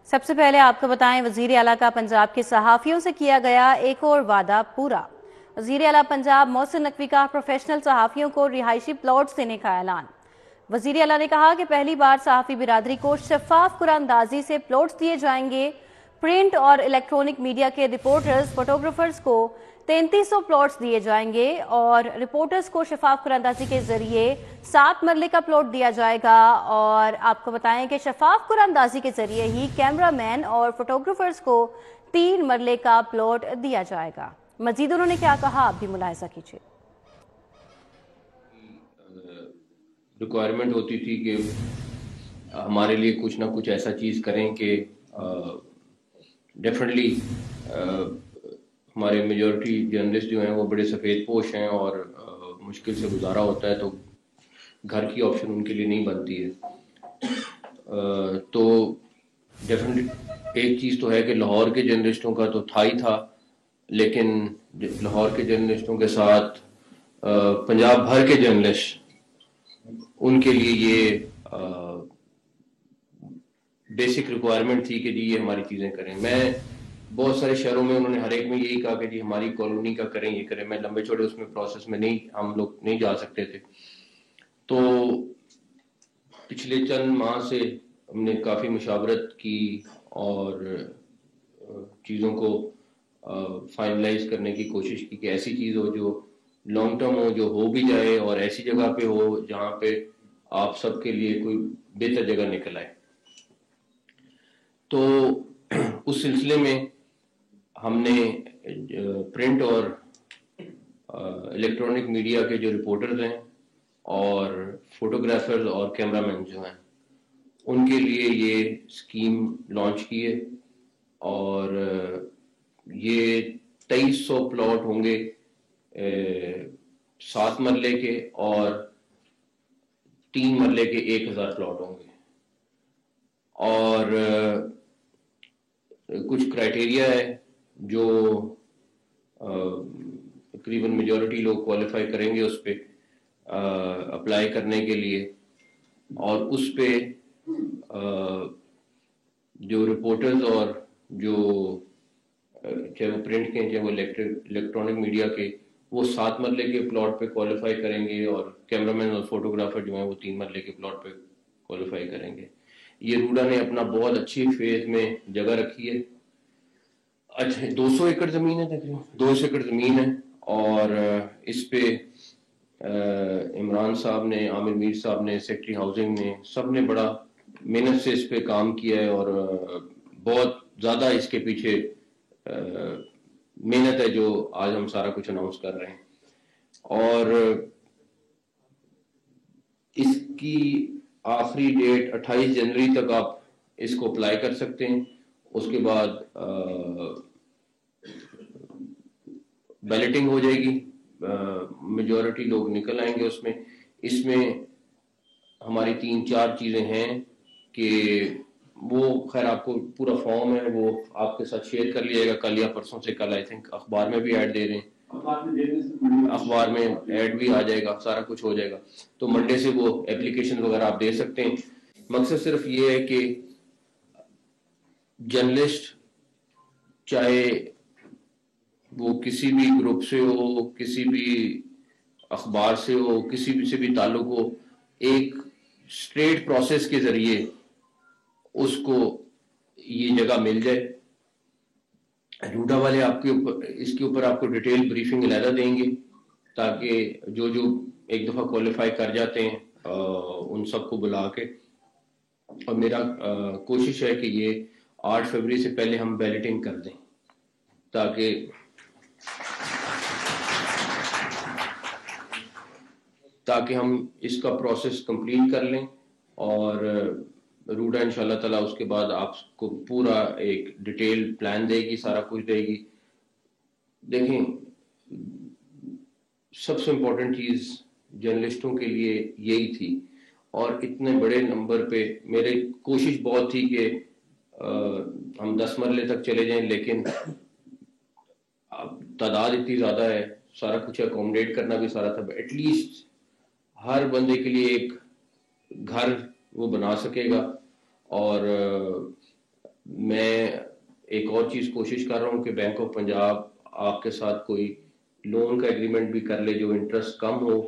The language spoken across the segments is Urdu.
سب سے پہلے آپ کو بتائیں وزیر اعلیٰ کا پنجاب کے صحافیوں سے کیا گیا ایک اور وعدہ پورا۔ وزیر اعلیٰ پنجاب محسن نقوی کا پروفیشنل صحافیوں کو رہائشی پلاٹس دینے کا اعلان۔ وزیر اعلیٰ نے کہا کہ پہلی بار صحافی برادری کو شفاف قرآن اندازی سے پلاٹس دیے جائیں گے۔ پرنٹ اور الیکٹرونک میڈیا کے رپورٹرز فوٹوگرافرز کو 3300 پلاٹس دیے جائیں گے اور رپورٹرز کو شفاف قرآن اندازی کے ذریعے 7 مرلے کا پلاٹ دیا جائے گا۔ اور آپ کو بتائیں کہ شفاف قرآن اندازی کے ذریعے ہی کیمرہ مین اور فوٹوگرافرز کو 3 مرلے کا پلاٹ دیا جائے گا۔ مزید انہوں نے کیا کہا، آپ بھی ملاحظہ کیجیے۔ ریکوائرمنٹ ہوتی تھی کہ ہمارے لیے کچھ نہ کچھ ایسا چیز کریں کہ ڈیفینیٹلی ہمارے میجورٹی جرنلسٹ جو ہیں وہ بڑے سفید پوش ہیں اور مشکل سے گزارا ہوتا ہے، تو گھر کی آپشن ان کے لیے نہیں بنتی ہے۔ تو ڈیفینیٹلی ایک چیز تو ہے کہ لاہور کے جرنلسٹوں کا تو تھا ہی تھا، لیکن لاہور کے جرنلسٹوں کے ساتھ پنجاب بھر کے جرنلسٹ، ان کے لیے یہ بیسک ریکوائرمنٹ تھی کہ جی یہ ہماری چیزیں کریں۔ میں بہت سارے شہروں میں انہوں نے ہر ایک میں یہی کہا کہ جی ہماری کالونی کا کریں، یہ کریں۔ میں لمبے چوڑے اس میں پروسیس میں ہم لوگ نہیں جا سکتے تھے۔ تو پچھلے چند ماہ سے ہم نے کافی مشاورت کی اور چیزوں کو فائنلائز کرنے کی کوشش کی کہ ایسی چیز ہو جو لانگ ٹرم ہو بھی جائے اور ایسی جگہ پہ ہو جہاں پہ آپ سب کے لیے کوئی بہتر جگہ نکل آئے۔ تو اس سلسلے میں ہم نے پرنٹ اور الیکٹرانک میڈیا کے جو رپورٹرز ہیں اور فوٹوگرافرز اور کیمرہ مین جو ہیں، ان کے لیے یہ اسکیم لانچ کی ہے اور یہ 2300 پلاٹ ہوں گے 7 مرلے کے اور 3 مرلے کے 1000 پلاٹ ہوں گے۔ اور کچھ کرائٹیریا ہے جو تقریباً میجورٹی لوگ کوالیفائی کریں گے اس پہ اپلائی کرنے کے لیے، اور اس پہ جو رپورٹرز اور جو چاہے وہ پرنٹ کے چاہے وہ الیکٹرانک میڈیا کے، وہ 7 مرلے کے پلاٹ پہ کوالیفائی کریں گے، اور کیمرہ مین اور فوٹوگرافر جو ہیں وہ 3 مرلے کے پلاٹ پہ کوالیفائی کریں گے۔ یہ روڈا نے اپنا بہت اچھی فیز میں جگہ رکھی ہے۔ اچھا 200 ایکڑ زمین ہے، تقریباً 200 ایکڑ زمین ہے، اور اس پہ عمران صاحب نے، عامر میر صاحب نے، سیکٹری ہاؤسنگ نے، سب نے بڑا محنت سے اس پہ کام کیا ہے، اور بہت زیادہ اس کے پیچھے محنت ہے جو آج ہم سارا کچھ اناؤنس کر رہے ہیں۔ اور اس کی آخری ڈیٹ 28 جنوری تک آپ اس کو اپلائی کر سکتے ہیں۔ اس کے بعد بیلٹنگ ہو جائے گی، میجورٹی لوگ نکل آئیں گے اس میں ہماری 3-4 چیزیں ہیں کہ وہ خیر آپ کو پورا فارم ہے وہ آپ کے ساتھ شیئر کر لیا گا کل یا پرسوں سے، کل آئی تھنک اخبار میں بھی ایڈ دے رہے ہیں، اخبار میں ایڈ بھی آ جائے گا، سارا کچھ ہو جائے گا، تو منڈے سے وہ اپلیکیشن وغیرہ آپ دے سکتے ہیں۔ مقصد صرف یہ ہے کہ جرنلسٹ چاہے وہ کسی بھی گروپ سے ہو، کسی بھی اخبار سے ہو، کسی بھی سے بھی تعلق ہو، ایک اسٹریٹ پروسیس کے ذریعے اس کو یہ جگہ مل جائے۔ روڈا والے آپ کے اس کے اوپر آپ کو ڈیٹیل بریفنگ علیحدہ دیں گے، تاکہ جو ایک دفعہ کوالیفائی کر جاتے ہیں ان سب کو بلا کے، اور میرا کوشش ہے کہ یہ 8 فروری سے پہلے ہم بیلٹنگ کر دیں تاکہ ہم اس کا پروسیس کمپلیٹ کر لیں، اور روڈا انشاءاللہ تعالیٰ اس کے بعد آپ کو پورا ایک ڈیٹیل پلان دے گی، سارا کچھ دے گی۔ دیکھیں سب سے امپورٹنٹ چیز جرنلسٹوں کے لیے یہی تھی، اور اتنے بڑے نمبر پہ میری کوشش بہت تھی کہ ہم 10 مرلے تک چلے جائیں، لیکن تعداد اتنی زیادہ ہے، سارا کچھ اکوموڈیٹ کرنا بھی سارا تھا، ایٹ لیسٹ ہر بندے کے لیے ایک گھر وہ بنا سکے گا، اور میں ایک اور چیز کوشش کر رہا ہوں کہ بینک آف پنجاب آپ کے ساتھ کوئی لون کا ایگریمنٹ بھی کر لے جو انٹرسٹ کم ہو،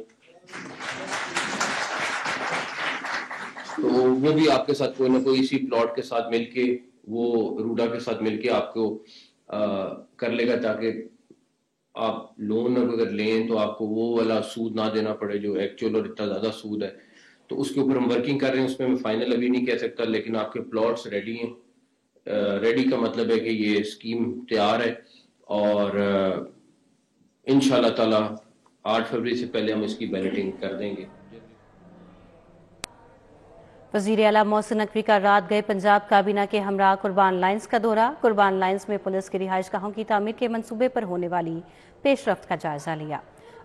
تو وہ بھی آپ کے ساتھ کوئی نہ کوئی اسی پلاٹ کے ساتھ مل کے، وہ روڈا کے ساتھ مل کے آپ کو کر لے گا، تاکہ آپ لون اگر لیں تو آپ کو وہ والا سود نہ دینا پڑے جو ایکچوئل اور اتنا زیادہ سود ہے. تو اس کے اوپر ہم ورکنگ کر رہے ہیں. اس میں فائنل ابھی نہیں کہہ سکتا، لیکن آپ کے پلاٹس ریڈی ہیں. ریڈی کا مطلب ہے کہ یہ اسکیم تیار ہے، اور انشاءاللہ تعالی 8 فروری سے پہلے ہم اس کی بیلٹنگ کر دیں گے. وزیر اعلیٰ محسن نقوی کا رات گئے پنجاب کابینہ کے ہمراہ قربان لائنز کا دورہ. قربان لائنز میں پولیس کی رہائش گاہوں کی تعمیر کے منصوبے پر ہونے والی پیش رفت کا جائزہ لیا.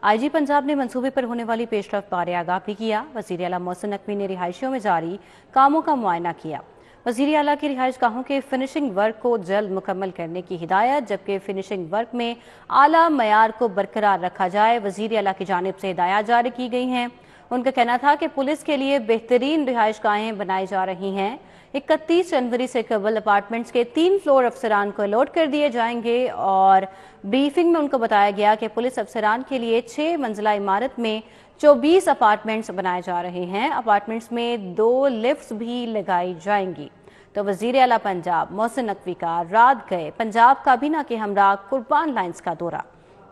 آئی جی پنجاب نے منصوبے پر ہونے والی پیش رفت بارے آگاہ بھی کیا. وزیر اعلیٰ محسن نقوی نے رہائشیوں میں جاری کاموں کا معائنہ کیا. وزیر اعلیٰ کی رہائش گاہوں کے فنشنگ ورک کو جلد مکمل کرنے کی ہدایت، جبکہ فنشنگ ورک میں اعلیٰ معیار کو برقرار رکھا جائے. وزیر اعلیٰ کی جانب سے ہدایات جاری کی گئی ہیں. ان کا کہنا تھا کہ پولیس کے لیے بہترین رہائش گاہیں بنائی جا رہی ہیں. 31 جنوری سے قبل اپارٹمنٹس کے 3 فلور افسران کو الاٹ کر دیے جائیں گے، اور بریفنگ میں ان کو بتایا گیا کہ پولیس افسران کے لیے 6 منزلہ عمارت میں 24 اپارٹمنٹس بنائے جا رہے ہیں. اپارٹمنٹس میں 2 لفٹس بھی لگائی جائیں گی. تو وزیر اعلیٰ پنجاب محسن نقوی کا رات گئے پنجاب کابینہ کے ہمراہ قربان لائنز کا دورہ.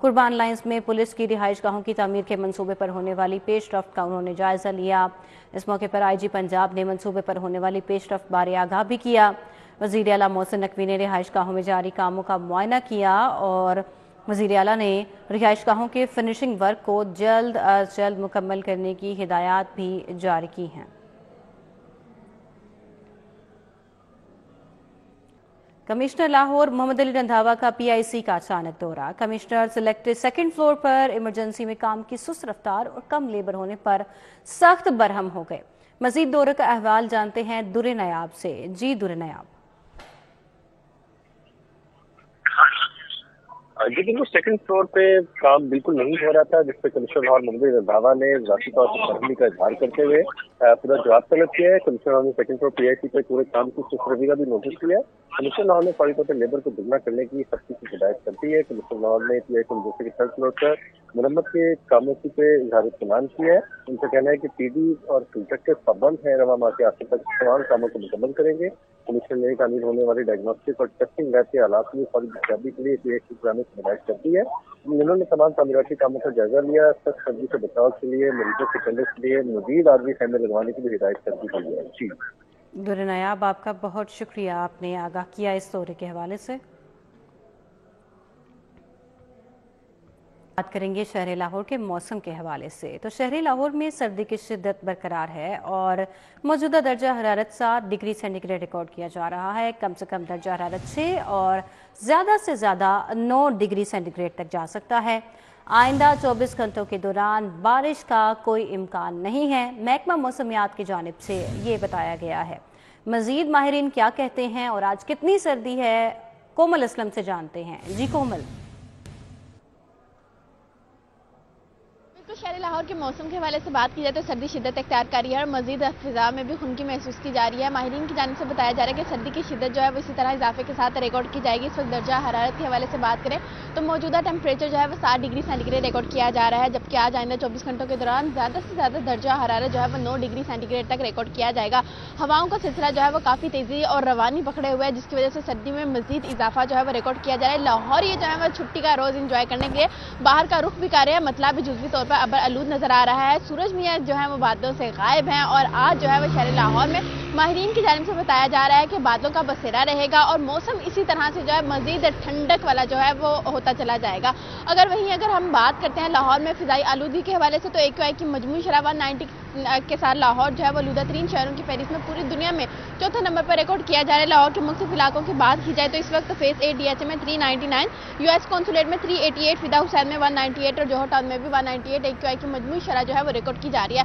قربان لائنز میں پولیس کی رہائش گاہوں کی تعمیر کے منصوبے پر ہونے والی پیش رفت کا انہوں نے جائزہ لیا. اس موقع پر آئی جی پنجاب نے منصوبے پر ہونے والی پیش رفت بارے آگاہ بھی کیا. وزیر اعلیٰ محسن نقوی نے رہائش گاہوں میں جاری کاموں کا معائنہ کیا، اور وزیر اعلیٰ نے رہائش گاہوں کے فنشنگ ورک کو جلد از جلد مکمل کرنے کی ہدایات بھی جاری کی ہیں. کمشنر لاہور محمد علی رندھاوا کا پی آئی سی کا اچانک دورہ. کمشنر سلیکٹڈ سیکنڈ فلور پر ایمرجنسی میں کام کی سست رفتار اور کم لیبر ہونے پر سخت برہم ہو گئے. مزید دورے کا احوال جانتے ہیں در نیاب سے. جی در نیاب. جی بالکل، سیکنڈ فلور پہ کام بالکل نہیں ہو رہا تھا، جس پہ کمشنر لاہور محمد علی رندھاوا نے ذاتی طور پر برہمی کا اظہار کرتے ہوئے پورا جواب طلب کیا ہے. کمشنر لاہور نے سیکنڈ فلور پی آئی سی پہ پورے کام کی سست روی کا بھی نوٹس کیا ہے. کمشنر لاہور نے فوری طور پر لیبر کو دگنا کرنے کی سختی کی ہدایت کرتی ہے. کمشنر لاہور نے پی آئی سی مدرسے کے 3rd فلور پر مرمت کے کاموں پہ اظہار اطمینان کیا ہے. ان کا کہنا ہے کہ پی ڈی اور کنٹریکٹر پابند ہیں، رواں ماہ کے آخر تک تمام کاموں کو مکمل کریں گے. کمیشن نے تعمیر ہونے والی ڈائگنوسٹک اور ٹیسٹنگ لیب کے آلات کی فوری دستیابی کے لیے پی ایچ سی پرانے کی ہدایت کرتی ہے. انہوں نے تمام تعمیراتی کاموں کا جائزہ لیا. سخت سردی سے بچاؤ کے لیے مریضوں کے کمرے کے لیے مزید عارضی خیمے لگوانے کی بھی ہدایت کر دی گئی ہے. جی در نیاب، آپ کا بہت شکریہ، آپ نے آگاہ کیا اس دورے کے حوالے سے. بات کریں گے شہر لاہور کے موسم کے حوالے سے. تو شہر لاہور میں سردی کی شدت برقرار ہے اور موجودہ درجہ حرارت 7 ڈگری سینٹی گریڈ ریکارڈ کیا جا رہا ہے. کم سے کم درجہ حرارت 6 اور زیادہ سے زیادہ 9 ڈگری سینٹی گریڈ تک جا سکتا ہے. آئندہ 24 گھنٹوں کے دوران بارش کا کوئی امکان نہیں ہے، محکمہ موسمیات کی جانب سے یہ بتایا گیا ہے. مزید ماہرین کیا کہتے ہیں اور آج کتنی سردی ہے، کومل اسلم سے جانتے ہیں. جی کومل. شہر لاہور کے موسم کے حوالے سے بات کی جائے تو سردی شدت اختیار کر رہی ہے اور مزید فضا میں بھی خنکی محسوس کی جا رہی ہے. ماہرین کی جانب سے بتایا جا رہا ہے کہ سردی کی شدت جو ہے وہ اسی طرح اضافے کے ساتھ ریکارڈ کی جائے گی. اس وقت درجہ حرارت کے حوالے سے بات کریں تو موجودہ ٹیمپریچر جو ہے وہ 7 ڈگری سینٹی گریڈ ریکارڈ کیا جا رہا ہے، جبکہ آج آئندہ 24 گھنٹوں کے دوران زیادہ سے زیادہ درجہ حرارت جو ہے وہ 9 ڈگری سینٹی گریڈ تک ریکارڈ کیا جائے گا. ہواؤں کا سلسلہ جو ہے وہ کافی تیزی اور روانی پکڑے ہوئے ہے، جس کی وجہ سے سردی میں مزید اضافہ جو ہے وہ ریکارڈ کیا جا رہا ہے. لاہور یہ جو ہے وہ چھٹی کا روز انجوائے کرنے کے لیے باہر کا رخ بھی کر رہے ہیں، مطلب بھی جزوی طور پر ابر آلود نظر آ رہا ہے. سورج میاں جو ہے وہ بادلوں سے غائب ہیں اور آج جو ہے وہ شہر لاہور میں ماہرین کی جانب سے بتایا جا رہا ہے کہ بادلوں کا بسیرا رہے گا اور موسم اسی طرح سے جو ہے مزید ٹھنڈک والا جو ہے وہ ہوتا چلا جائے گا. اگر ہم بات کرتے ہیں لاہور میں فضائی آلودگی کے حوالے سے تو AQI کی مجموعی شرح 190 کے ساتھ لاہور جو ہے وہ آلودہ ترین شہروں کی فہرست میں پوری دنیا میں 4تھے نمبر پر ریکارڈ کیا جا رہا ہے. لاہور کے مختلف علاقوں کی بات کی جائے تو اس وقت فیز 8 DHA میں 399، US کونسولیٹ میں 388، فدا حسین میں 198 اور جوہر ٹاؤن میں بھی 198 AQI کی مجموعی شرح جو ہے وہ ریکارڈ کی جا رہی ہے.